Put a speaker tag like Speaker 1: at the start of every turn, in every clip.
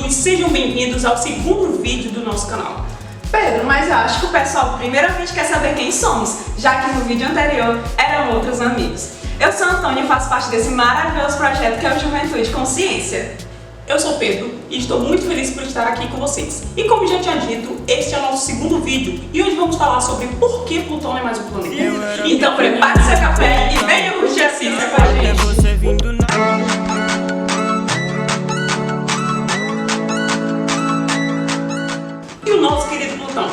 Speaker 1: amigos, sejam bem-vindos ao segundo vídeo do nosso canal.
Speaker 2: Pedro, mas eu acho que o pessoal primeiramente quer saber quem somos, já que no vídeo anterior eram outros amigos. Eu sou a Antônia e faço parte desse maravilhoso projeto que é o Juventude com Ciência.
Speaker 1: Eu sou Pedro e estou muito feliz por estar aqui com vocês. E como já tinha dito, este é o nosso segundo vídeo e hoje vamos falar sobre por que Plutão não é mais um planeta. Então prepare seu café e venha curtir a ciência com a gente. E o nosso querido Plutão?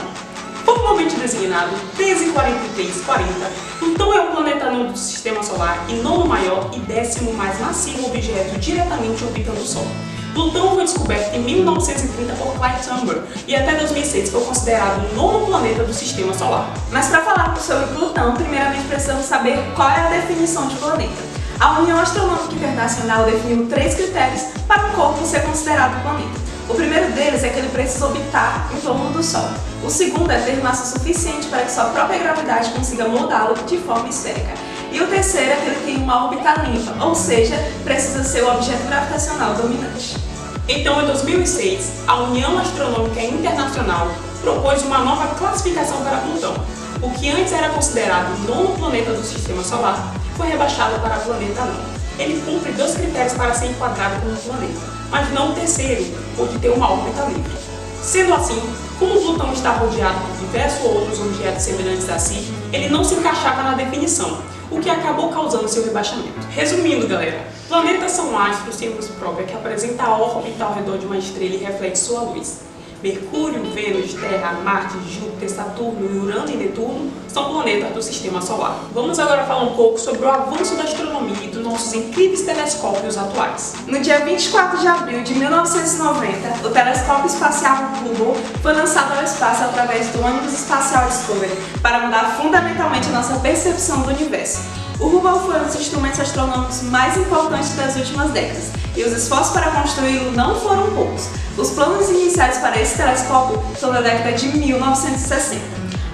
Speaker 1: Formalmente designado 134340, Plutão é o planeta nono do Sistema Solar e nono maior e 10º mais massivo objeto diretamente orbitando o Sol. Plutão foi descoberto em 1930 por Clyde Tombaugh e até 2006 foi considerado o nono planeta do Sistema Solar.
Speaker 2: Mas para falarmos sobre Plutão, primeiramente precisamos saber qual é a definição de planeta. A União Astronômica Internacional definiu 3 critérios para um corpo ser considerado planeta. O primeiro deles é que ele precisa orbitar em torno do Sol. O segundo é ter massa suficiente para que sua própria gravidade consiga moldá-lo de forma esférica. E o terceiro é que ele tem uma órbita limpa, ou seja, precisa ser o objeto gravitacional dominante.
Speaker 1: Então, em 2006, a União Astronômica Internacional propôs uma nova classificação para Plutão. O que antes era considerado o nono planeta do Sistema Solar foi rebaixado para planeta não. Ele cumpre 2 critérios para ser enquadrado como planeta, mas não o terceiro, o de ter uma órbita livre. Sendo assim, como Plutão está rodeado por diversos outros objetos semelhantes a si, ele não se encaixava na definição, o que acabou causando seu rebaixamento. Resumindo, galera, planetas são astros sem luz própria que apresentam a órbita ao redor de uma estrela e reflete sua luz. Mercúrio, Vênus, Terra, Marte, Júpiter, Saturno, Urano e Netuno são planetas do Sistema Solar. Vamos agora falar um pouco sobre o avanço da astronomia e dos nossos incríveis telescópios atuais.
Speaker 2: No dia 24 de abril de 1990, o telescópio espacial Hubble foi lançado ao espaço através do ônibus espacial Discovery para mudar fundamentalmente a nossa percepção do universo. O Hubble foi um dos instrumentos astronômicos mais importantes das últimas décadas, e os esforços para construí-lo não foram poucos. Os planos iniciais para esse telescópio são da década de 1960.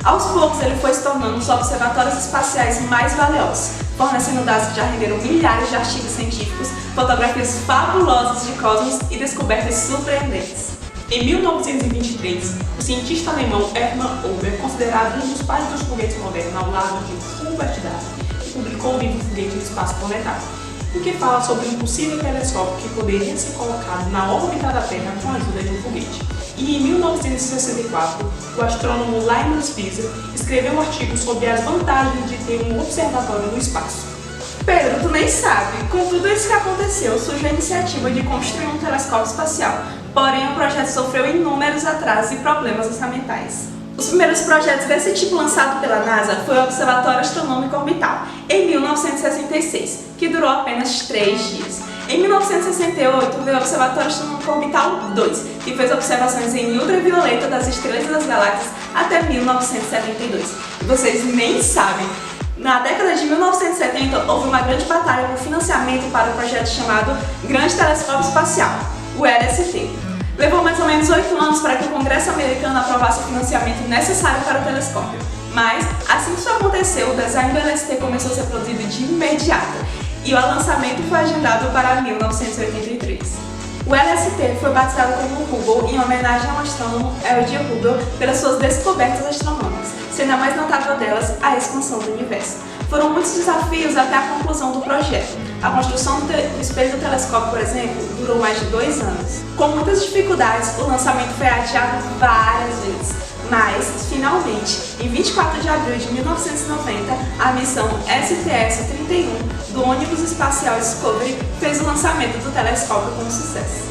Speaker 2: Aos poucos, ele foi se tornando um dos observatórios espaciais mais valiosos, fornecendo dados que já renderam milhares de artigos científicos, fotografias fabulosas de cosmos e descobertas surpreendentes.
Speaker 1: Em 1923, o cientista alemão Hermann Ober, considerado um dos pais dos foguetes modernos ao lado de Hubert Daly, publicou o livro Foguete no Espaço Planetário, em que fala sobre um possível telescópio que poderia ser colocado na órbita da Terra com a ajuda de um foguete. E em 1964, o astrônomo Lyman Spitzer escreveu um artigo sobre as vantagens de ter um observatório no espaço.
Speaker 2: Pedro, tu nem sabe, com tudo isso que aconteceu, surgiu a iniciativa de construir um telescópio espacial, porém o projeto sofreu inúmeros atrasos e problemas orçamentais. Os primeiros projetos desse tipo lançado pela NASA foi o Observatório Astronômico Orbital, em 1966, que durou apenas 3 dias. Em 1968, veio o Observatório Astronômico Orbital 2, que fez observações em ultravioleta das estrelas e das galáxias até 1972. E vocês nem sabem, na década de 1970 houve uma grande batalha por financiamento para um projeto chamado Grande Telescópio Espacial, o LST. Levou mais ou menos 8 anos para que o Congresso americano aprovasse o financiamento necessário para o telescópio. Mas, assim que isso aconteceu, o design do LST começou a ser produzido de imediato e o lançamento foi agendado para 1983. O LST foi batizado como Hubble em homenagem ao astrônomo L.J. Hubble pelas suas descobertas astronômicas, sendo a mais notável delas a expansão do universo. Foram muitos desafios até a conclusão do projeto. A construção do espelho do telescópio, por exemplo, durou mais de 2 anos. Com muitas dificuldades, o lançamento foi adiado várias vezes. Mas, finalmente, em 24 de abril de 1990, a missão STS-31 do ônibus espacial Discovery fez o lançamento do telescópio com sucesso.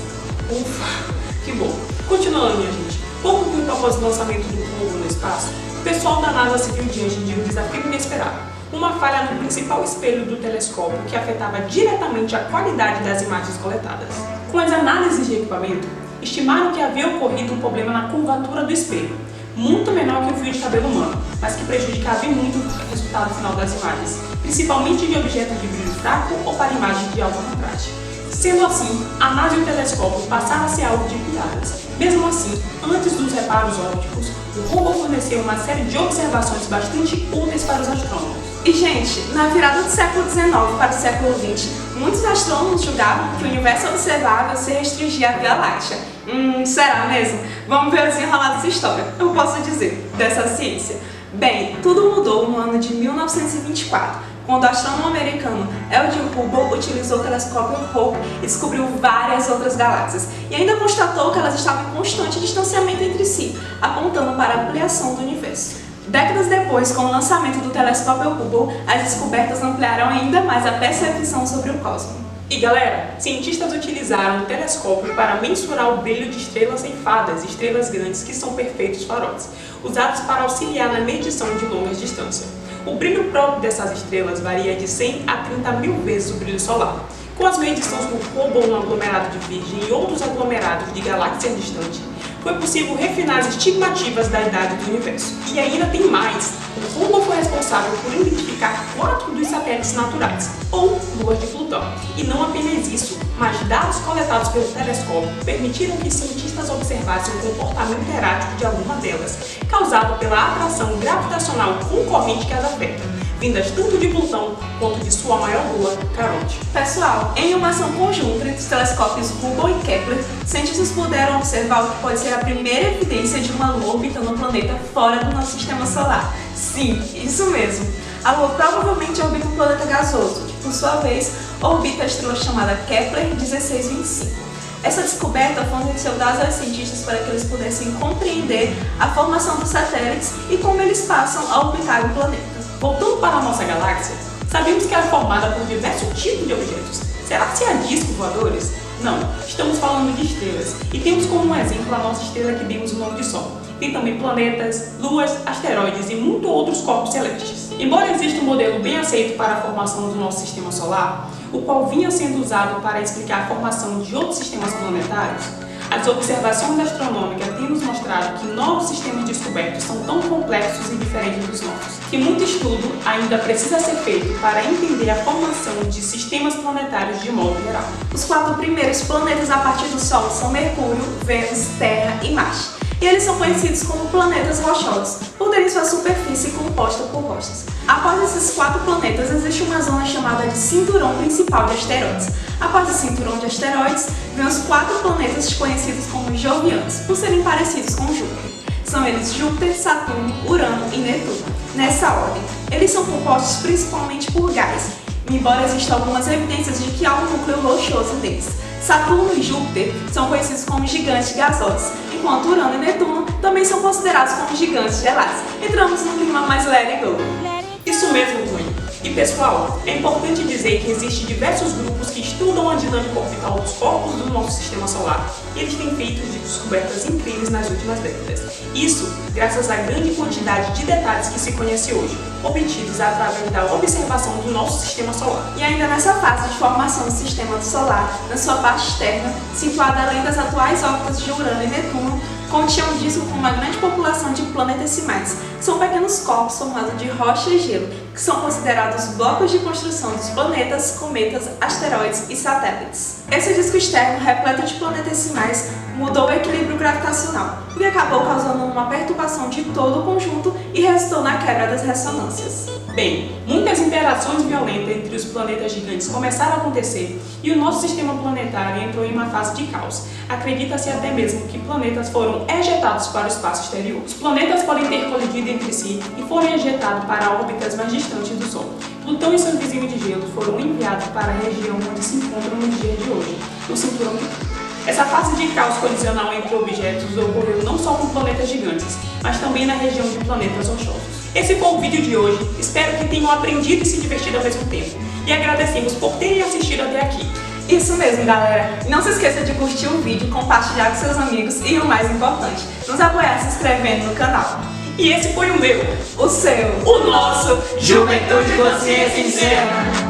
Speaker 1: Ufa, que bom! Continuando, minha gente, pouco tempo após o lançamento do Hubble no espaço, o pessoal da NASA se viu diante de um desafio inesperado. Uma falha no principal espelho do telescópio que afetava diretamente a qualidade das imagens coletadas. Com as análises de equipamento, estimaram que havia ocorrido um problema na curvatura do espelho, muito menor que o fio de cabelo humano, mas que prejudicava muito o resultado final das imagens, principalmente de objetos de brilho fraco ou para imagens de alto contraste. Sendo assim, a NASA e o telescópio passaram a ser alvo de piadas. Mesmo assim, antes dos reparos ópticos, o Hubble forneceu uma série de observações bastante úteis para os astrônomos.
Speaker 2: E, gente, na virada do século XIX para o século XX, muitos astrônomos julgavam que o universo observável se restringia à Via Láctea. Será mesmo? Vamos ver os enrolados de história. Eu posso dizer, dessa ciência. Bem, tudo mudou no ano de 1924, quando o astrônomo americano L. J. Hubble utilizou o telescópio Hubble e descobriu várias outras galáxias, e ainda constatou que elas estavam em constante distanciamento entre si, apontando para a ampliação do universo. Décadas depois, com o lançamento do telescópio Hubble, as descobertas ampliaram ainda mais a percepção sobre o cosmos.
Speaker 1: E galera, cientistas utilizaram o telescópio para mensurar o brilho de estrelas ceifadas, estrelas grandes que são perfeitos faróis, usados para auxiliar na medição de longas distâncias. O brilho próprio dessas estrelas varia de 100 a 30 mil vezes o brilho solar. Com as medições do Hubble no aglomerado de Virgem e outros aglomerados de galáxias distantes, foi possível refinar as estimativas da idade do universo. E ainda tem mais! O Hubble foi responsável por identificar 4 dos satélites naturais, ou luas de Plutão. E não apenas isso, mas dados coletados pelo telescópio permitiram que cientistas observassem o comportamento errático de alguma delas, causado pela atração gravitacional concorrente que as afeta, vindas tanto de Plutão quanto de sua maior lua, Caronte.
Speaker 2: Pessoal, em uma ação conjunta entre os telescópios Hubble e Kepler, cientistas puderam observar o que pode ser a primeira evidência de uma lua orbitando um planeta fora do nosso sistema solar. Sim, isso mesmo. A Lua provavelmente orbita um planeta gasoso, que por sua vez orbita a estrela chamada Kepler 1625. Essa descoberta forneceu dados aos cientistas para que eles pudessem compreender a formação dos satélites e como eles passam a orbitar o planeta.
Speaker 1: Voltando para a nossa galáxia, sabemos que é formada por diversos tipos de objetos. Será que há discos voadores? Não, estamos falando de estrelas, e temos como exemplo a nossa estrela que demos o nome de Sol. Tem também planetas, luas, asteroides e muitos outros corpos celestes. Embora exista um modelo bem aceito para a formação do nosso sistema solar, o qual vinha sendo usado para explicar a formação de outros sistemas planetários, as observações astronômicas têm nos mostrado que novos sistemas descobertos são tão complexos e diferentes dos nossos, que muito estudo ainda precisa ser feito para entender a formação de sistemas planetários de modo geral.
Speaker 2: Os 4 primeiros planetas a partir do Sol são Mercúrio, Vênus, Terra e Marte. E eles são conhecidos como planetas rochosos, por terem sua superfície composta por rochas. Após esses 4 planetas, existe uma zona chamada de cinturão principal de asteroides. Após o cinturão de asteroides, vêm os 4 planetas conhecidos como jovianos, por serem parecidos com Júpiter. São eles Júpiter, Saturno, Urano e Netuno. Nessa ordem, eles são compostos principalmente por gás, embora existam algumas evidências de que há um núcleo rochoso deles. Saturno e Júpiter são conhecidos como gigantes gasosos, enquanto Urano e Netuno também são considerados como gigantes gelados. Entramos no clima mais let it go.
Speaker 1: Isso mesmo, Tony. E pessoal, é importante dizer que existem diversos grupos que estudam a dinâmica orbital dos corpos do nosso sistema solar, e eles têm feito descobertas incríveis nas últimas décadas. Isso graças à grande quantidade de detalhes que se conhece hoje, obtidos através da observação do nosso sistema solar.
Speaker 2: E ainda nessa fase de formação do sistema solar, na sua parte externa, situada além das atuais órbitas de Urano e Netuno, continha um disco com uma grande população de planetesimais, que são pequenos corpos formados de rocha e gelo, que são considerados blocos de construção dos planetas, cometas, asteroides e satélites. Esse disco externo, repleto de planetesimais, mudou o equilíbrio gravitacional, o que acabou causando uma perturbação de todo o conjunto e resultou na quebra das ressonâncias.
Speaker 1: Bem, muitas interações violentas entre os planetas gigantes começaram a acontecer e o nosso sistema planetário entrou em uma fase de caos. Acredita-se até mesmo que planetas foram ejetados para o espaço exterior. Os planetas podem ter colidido entre si e foram ejetados para órbitas mais distantes do Sol. Plutão e seus vizinhos de gelo foram enviados para a região onde se encontram no dia de hoje, no cinturão de Plutão. Essa fase de caos colisional entre objetos ocorreu não só com planetas gigantes, mas também na região de planetas rochosos. Esse foi o vídeo de hoje, espero que tenham aprendido e se divertido ao mesmo tempo. E agradecemos por terem assistido até aqui.
Speaker 2: Isso mesmo, galera! Não se esqueça de curtir o vídeo, compartilhar com seus amigos e, o mais importante, nos apoiar se inscrevendo no canal.
Speaker 1: E esse foi o meu,
Speaker 2: o seu,
Speaker 1: o nosso Juventude Consciência Sincera!